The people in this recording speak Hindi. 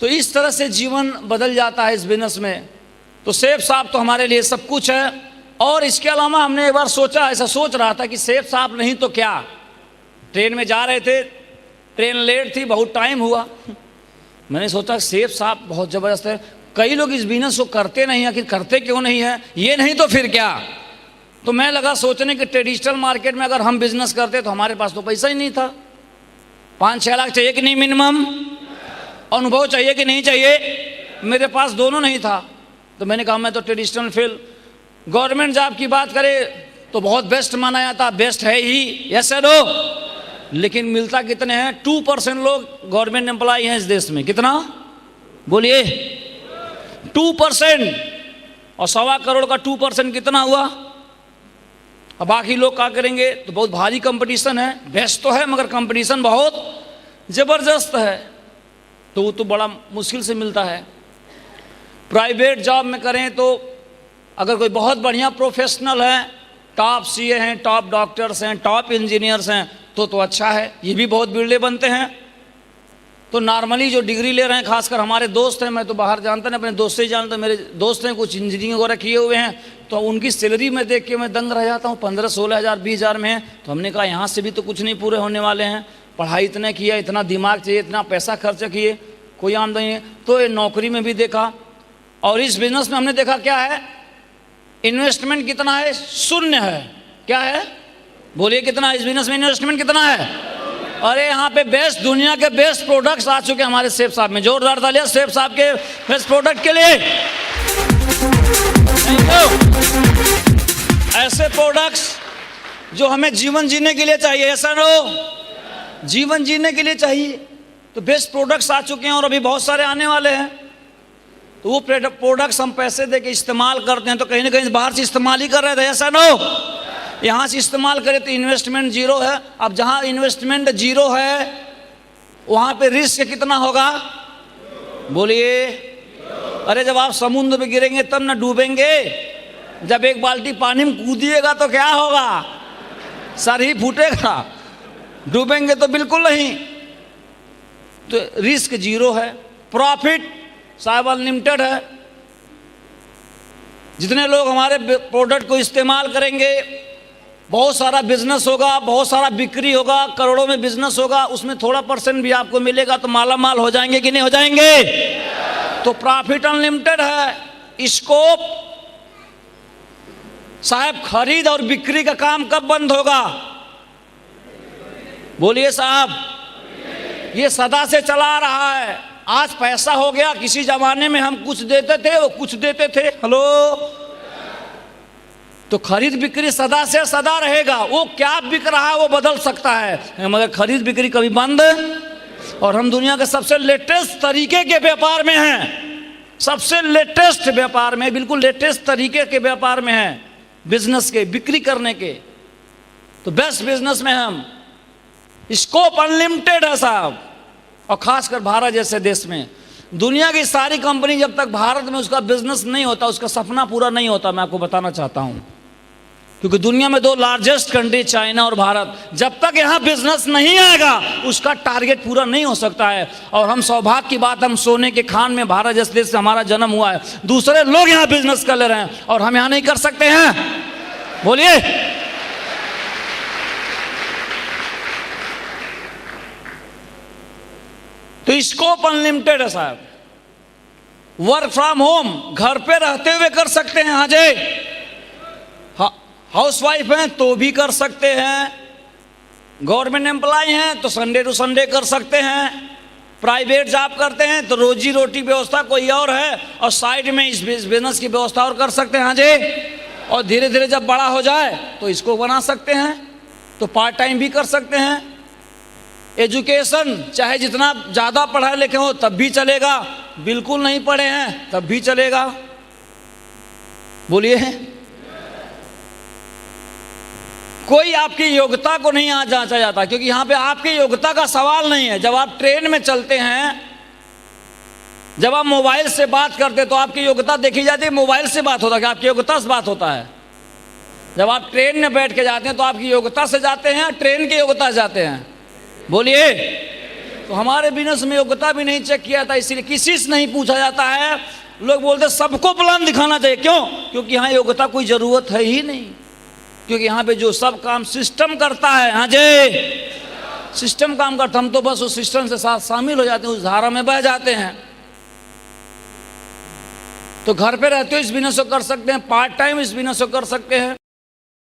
तो इस तरह से जीवन बदल जाता है इस बिजनेस में। तो सेठ साहब तो हमारे लिए सब कुछ है। और इसके अलावा हमने एक बार सोचा, ऐसा सोच रहा था कि सेठ साहब नहीं तो क्या, ट्रेन में जा रहे थे, ट्रेन लेट थी, बहुत टाइम हुआ। मैंने सोचा सेठ साहब बहुत ज़बरदस्त है, कई लोग इस बिजनेस को करते नहीं, आखिर करते क्यों नहीं है, ये नहीं तो फिर क्या। तो मैं लगा सोचने कि ट्रेडिशनल मार्केट में अगर हम बिजनेस करते तो हमारे पास तो पैसा ही नहीं था। 5-6 लाख चाहिए कि नहीं मिनिमम, अनुभव चाहिए कि नहीं चाहिए, मेरे पास दोनों नहीं था। तो मैंने कहा मैं तो ट्रेडिशनल फील्ड, गवर्नमेंट जॉब की बात करें तो बहुत बेस्ट माना जाता, बेस्ट है ही, यस है नो, लेकिन मिलता कितने हैं, 2% लोग गवर्नमेंट एम्प्लॉय हैं इस देश में। कितना बोलिए, 2%। और 1.25 करोड़ का 2% कितना हुआ। अब बाकी लोग क्या करेंगे, तो बहुत भारी कंपटीशन है, बेस्ट तो है मगर कंपटीशन बहुत ज़बरदस्त है, तो वो तो बड़ा मुश्किल से मिलता है। प्राइवेट जॉब में करें तो अगर कोई बहुत बढ़िया प्रोफेशनल है, टॉप सीए हैं, टॉप डॉक्टर्स हैं, टॉप इंजीनियर्स हैं, तो अच्छा है, ये भी बहुत बिरले बनते हैं। तो नॉर्मली जो डिग्री ले रहे हैं, खासकर हमारे दोस्त हैं, मैं तो बाहर जानता नहीं, अपने दोस्त से ही जानता, मेरे दोस्त हैं कुछ इंजीनियरिंग वगैरह किए हुए हैं, तो उनकी सैलरी में देख के मैं दंग रह जाता हूँ, 15-16 हज़ार 20 हज़ार में है। तो हमने कहा यहाँ से भी तो कुछ नहीं पूरे होने वाले हैं, पढ़ाई इतने किया, इतना दिमाग चाहिए, इतना पैसा खर्च किए, कोई आमदनी नहीं। तो ये नौकरी में भी देखा, और इस बिजनेस में हमने देखा क्या है, इन्वेस्टमेंट कितना है, शून्य है। क्या है बोलिए, कितना इस बिजनेस में इन्वेस्टमेंट कितना है। अरे यहाँ पे बेस्ट, दुनिया के बेस्ट प्रोडक्ट्स आ चुके हैं हमारे सेठ साहब में, जोरदार तालियां सेठ साहब के बेस्ट प्रोडक्ट के लिए। ऐसे प्रोडक्ट्स जो हमें जीवन जीने के लिए चाहिए, ऐसा नो, जीवन जीने के लिए चाहिए, तो बेस्ट प्रोडक्ट्स आ चुके हैं और अभी बहुत सारे आने वाले हैं। तो वो प्रोडक्ट्स हम पैसे दे के इस्तेमाल करते हैं, तो कहीं ना कहीं बाहर से इस्तेमाल ही कर रहे थे, ऐसा नो, यहाँ से इस्तेमाल करें तो इन्वेस्टमेंट जीरो है। अब जहाँ इन्वेस्टमेंट जीरो है वहाँ पे रिस्क कितना होगा, बोलिए। अरे जब आप समुद्र में गिरेंगे तब ना डूबेंगे, जब एक बाल्टी पानी में कूदिएगा तो क्या होगा, सर ही फूटेगा, डूबेंगे तो बिल्कुल नहीं। तो रिस्क जीरो है, प्रॉफिट साहब अनलिमिटेड है। जितने लोग हमारे प्रोडक्ट को इस्तेमाल करेंगे, बहुत सारा बिजनेस होगा, बहुत सारा बिक्री होगा, करोड़ों में बिजनेस होगा, उसमें थोड़ा % भी आपको मिलेगा तो माला माल हो जाएंगे कि नहीं हो जाएंगे। तो प्रॉफिट अनलिमिटेड है। स्कोप साहब, खरीद और बिक्री का काम कब बंद होगा, बोलिए साहब। ये सदा से चला रहा है। आज पैसा हो गया, किसी जमाने में हम कुछ देते थे, वो कुछ देते थे, हेलो, तो खरीद बिक्री सदा से सदा रहेगा। वो क्या बिक रहा है वो बदल सकता है, मगर खरीद बिक्री कभी बंद। और हम दुनिया के सबसे लेटेस्ट तरीके के व्यापार में हैं, सबसे लेटेस्ट व्यापार में, बिल्कुल लेटेस्ट तरीके के व्यापार में हैं, बिजनेस के, बिक्री करने के। तो बेस्ट बिजनेस में हम, स्कोप अनलिमिटेड है साहब। और खासकर भारत जैसे देश में, दुनिया की सारी कंपनी जब तक भारत में उसका बिजनेस नहीं होता, उसका सपना पूरा नहीं होता। मैं आपको बताना चाहता हूं, क्योंकि दुनिया में 2 लार्जेस्ट कंट्री चाइना और भारत, जब तक यहाँ बिजनेस नहीं आएगा उसका टारगेट पूरा नहीं हो सकता है। और हम सौभाग्य की बात, हम सोने के खान में भारत जैसे देश से हमारा जन्म हुआ है, दूसरे लोग यहाँ बिजनेस कर ले रहे हैं और हम यहाँ नहीं कर सकते हैं, बोलिए। तो स्कोप अनलिमिटेड है साहब। वर्क फ्रॉम होम, घर पे रहते हुए कर सकते हैं, हाँ जी। हाउसवाइफ हैं तो भी कर सकते हैं, गवर्नमेंट एम्प्लॉय हैं तो संडे टू संडे कर सकते हैं, प्राइवेट जॉब करते हैं तो रोजी रोटी व्यवस्था कोई और है, और साइड में इस बिजनेस की व्यवस्था और कर सकते हैं, हाँ जी। और धीरे धीरे जब बड़ा हो जाए तो इसको बना सकते हैं, तो पार्ट टाइम भी कर सकते हैं। एजुकेशन चाहे जितना ज़्यादा पढ़े लिखे हो तब भी चलेगा, बिल्कुल नहीं पढ़े हैं तब भी चलेगा, बोलिए। कोई आपकी योग्यता को नहीं जांचा जाता, क्योंकि यहाँ पे आपकी योग्यता का सवाल नहीं है। जब आप ट्रेन में चलते हैं, जब आप मोबाइल से बात करते तो आपकी योग्यता देखी जाती है, मोबाइल से बात होता है, आपकी योग्यता से बात होता है। जब आप ट्रेन में बैठ के जाते हैं तो आपकी योग्यता से जाते हैं, ट्रेन की योग्यता से जाते हैं, बोलिए। तो हमारे बिजनेस में योग्यता भी नहीं चेक किया था, इसलिए किसी से नहीं पूछा जाता है। लोग बोलते सबको प्लान दिखाना चाहिए, क्यों? क्योंकि यहाँ योग्यता कोई ज़रूरत है ही नहीं, क्योंकि यहाँ पे जो सब काम सिस्टम करता है, हाँ जी सिस्टम काम करता, हम तो बस उस सिस्टम से साथ शामिल हो जाते हैं, उस धारा में बह जाते हैं। तो घर पे रहते हो इस बिजनेस को कर सकते हैं, पार्ट टाइम इस बिजनेस को कर सकते हैं।